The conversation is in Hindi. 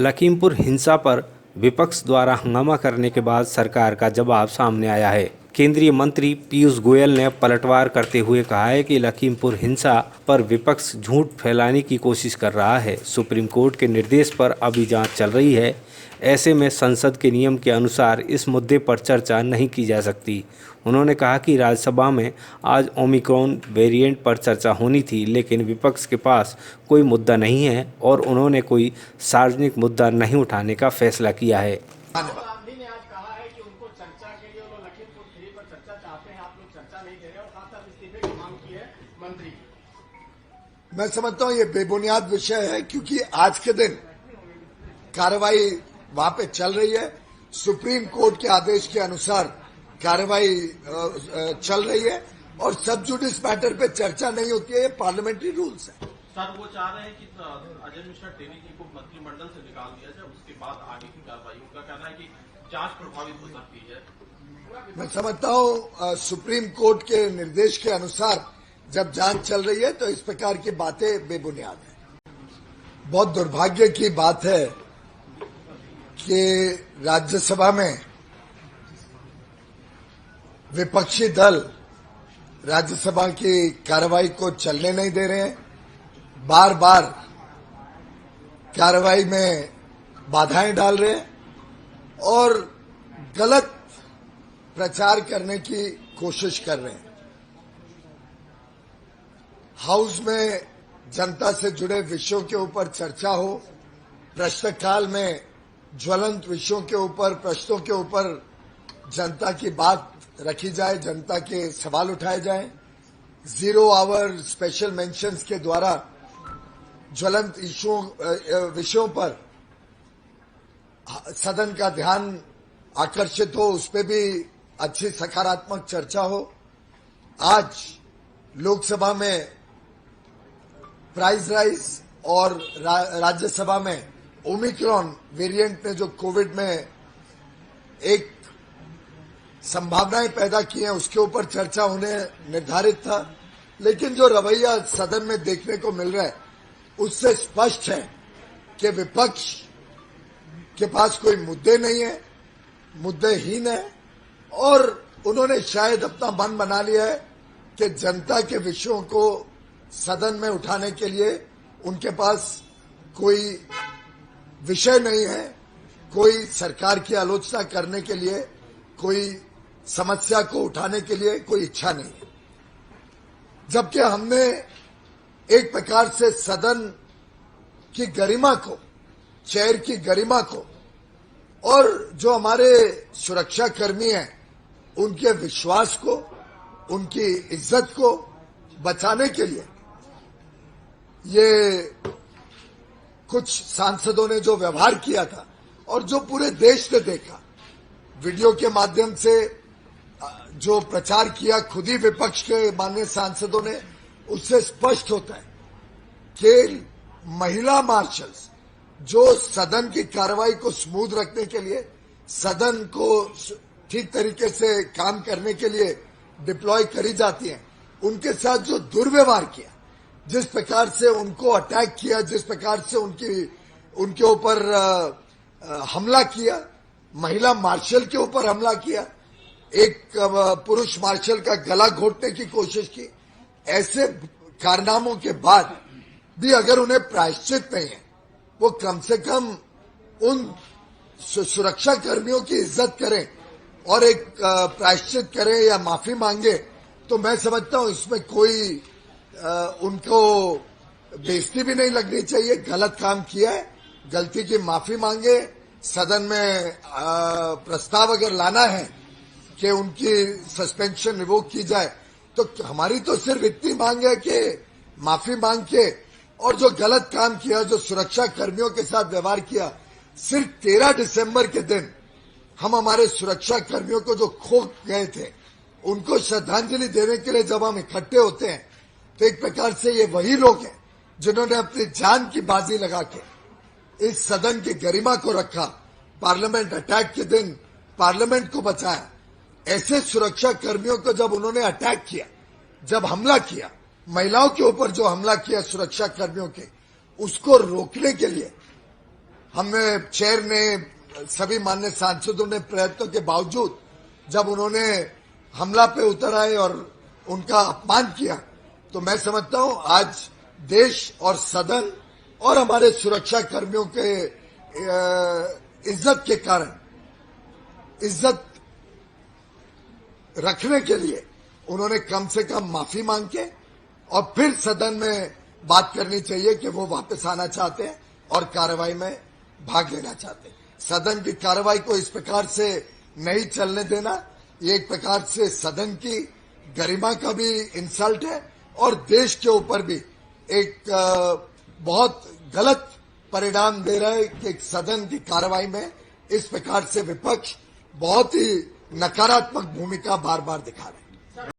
लखीमपुर हिंसा पर विपक्ष द्वारा हंगामा करने के बाद सरकार का जवाब सामने आया है। केंद्रीय मंत्री पीयूष गोयल ने पलटवार करते हुए कहा है कि लखीमपुर हिंसा पर विपक्ष झूठ फैलाने की कोशिश कर रहा है। सुप्रीम कोर्ट के निर्देश पर अभी जांच चल रही है। ऐसे में संसद के नियम के अनुसार इस मुद्दे पर चर्चा नहीं की जा सकती। उन्होंने कहा कि राज्यसभा में आज ओमिक्रॉन वेरिएंट पर चर्चा होनी थी, लेकिन विपक्ष के पास कोई मुद्दा नहीं है और उन्होंने कोई सार्वजनिक मुद्दा नहीं उठाने का फैसला किया है। गांधी ने आज कहा है कि उनको चर्चा के लिए वो लखीमपुर खीरी पर चर्चा चाहते हैं, आप लोग चर्चा नहीं दे रहे और साथ साथ इस्तीफे की मांग की है मंत्री की। मैं समझता हूं ये बेबुनियाद विषय है, क्योंकि आज के दिन कार्रवाई वहां पे चल रही है। सुप्रीम कोर्ट के आदेश के अनुसार कार्रवाई चल रही है और सब जुडिस मैटर पे चर्चा नहीं होती है। ये पार्लियामेंट्री रूल्स है। सर, वो चाह रहे हैं कि अजय मिश्रा टेनी जी को मंत्रिमंडल से निकाल दिया जाए, उसके बाद आगे की कार्रवाई। उनका कहना है कि जांच प्रभावित हो सकती है। मैं समझता हूं सुप्रीम कोर्ट के निर्देश के अनुसार जब जांच चल रही है तो इस प्रकार की बातें बेबुनियाद है। बहुत दुर्भाग्य की बात है कि राज्यसभा में विपक्षी दल राज्यसभा की कार्रवाई को चलने नहीं दे रहे हैं। बार बार कार्रवाई में बाधाएं डाल रहे हैं और गलत प्रचार करने की कोशिश कर रहे हैं। हाउस में जनता से जुड़े विषयों के ऊपर चर्चा हो, प्रश्नकाल में ज्वलंत विषयों के ऊपर, प्रश्नों के ऊपर जनता की बात रखी जाए, जनता के सवाल उठाए जाएं। 0 आवर स्पेशल मेंशंस के द्वारा ज्वलंत विषयों पर सदन का ध्यान आकर्षित हो, उस पर भी अच्छी सकारात्मक चर्चा हो। आज लोकसभा में प्राइस राइज और राज्यसभा में ओमिक्रॉन वेरिएंट ने जो कोविड में एक संभावनाएं पैदा की हैं, उसके ऊपर चर्चा होने निर्धारित था। लेकिन जो रवैया सदन में देखने को मिल रहा है उससे स्पष्ट है कि विपक्ष के पास कोई मुद्दे नहीं है, मुद्देहीन है और उन्होंने शायद अपना मन बना लिया है कि जनता के विषयों को सदन में उठाने के लिए उनके पास कोई विषय नहीं है, कोई सरकार की आलोचना करने के लिए, कोई समस्या को उठाने के लिए कोई इच्छा नहीं है। जबकि हमने एक प्रकार से सदन की गरिमा को, चेयर की गरिमा को और जो हमारे सुरक्षा कर्मी हैं उनके विश्वास को, उनकी इज्जत को बचाने के लिए ये कुछ सांसदों ने जो व्यवहार किया था और जो पूरे देश ने देखा, वीडियो के माध्यम से जो प्रचार किया खुद ही विपक्ष के माननीय सांसदों ने, उससे स्पष्ट होता है कि महिला मार्शल्स जो सदन की कार्रवाई को स्मूथ रखने के लिए, सदन को ठीक तरीके से काम करने के लिए डिप्लॉय करी जाती हैं, उनके साथ जो दुर्व्यवहार किया, जिस प्रकार से उनको अटैक किया, जिस प्रकार से उनके ऊपर हमला किया, महिला मार्शल के ऊपर हमला किया, एक पुरुष मार्शल का गला घोटने की कोशिश की, ऐसे कारनामों के बाद भी अगर उन्हें प्रायश्चित नहीं है, वो कम से कम उन सुरक्षा कर्मियों की इज्जत करें और एक प्रायश्चित करें या माफी मांगे, तो मैं समझता हूं इसमें कोई उनको बेइज्जती भी नहीं लगनी चाहिए। गलत काम किया है, गलती की माफी मांगे। सदन में प्रस्ताव अगर लाना है कि उनकी सस्पेंशन रिवोक की जाए, तो हमारी तो सिर्फ इतनी मांग है कि माफी मांग के, और जो गलत काम किया, जो सुरक्षा कर्मियों के साथ व्यवहार किया, सिर्फ 13 दिसंबर के दिन हम हमारे सुरक्षा कर्मियों को जो खो गए थे उनको श्रद्धांजलि देने के लिए जब हम इकट्ठे होते हैं तो एक प्रकार से ये वही लोग हैं जिन्होंने अपनी जान की बाजी लगा के इस सदन की गरिमा को रखा, पार्लियामेंट अटैक के दिन पार्लियामेंट को बचाया। ऐसे सुरक्षा कर्मियों को जब उन्होंने अटैक किया, जब हमला किया, महिलाओं के ऊपर जो हमला किया सुरक्षा कर्मियों के, उसको रोकने के लिए हमें चेयर ने, सभी माननीय सांसदों ने प्रयत्नों के बावजूद जब उन्होंने हमला पे उतर आए और उनका अपमान किया, तो मैं समझता हूं आज देश और सदन और हमारे सुरक्षा कर्मियों के इज्जत के कारण, इज्जत रखने के लिए उन्होंने कम से कम माफी मांग के और फिर सदन में बात करनी चाहिए कि वो वापस आना चाहते हैं और कार्रवाई में भाग लेना चाहते हैं। सदन की कार्रवाई को इस प्रकार से नहीं चलने देना, ये एक प्रकार से सदन की गरिमा का भी इंसल्ट है और देश के ऊपर भी एक बहुत गलत परिणाम दे रहा है कि सदन की कार्रवाई में इस प्रकार से विपक्ष बहुत ही नकारात्मक भूमिका बार बार दिखा रहे हैं।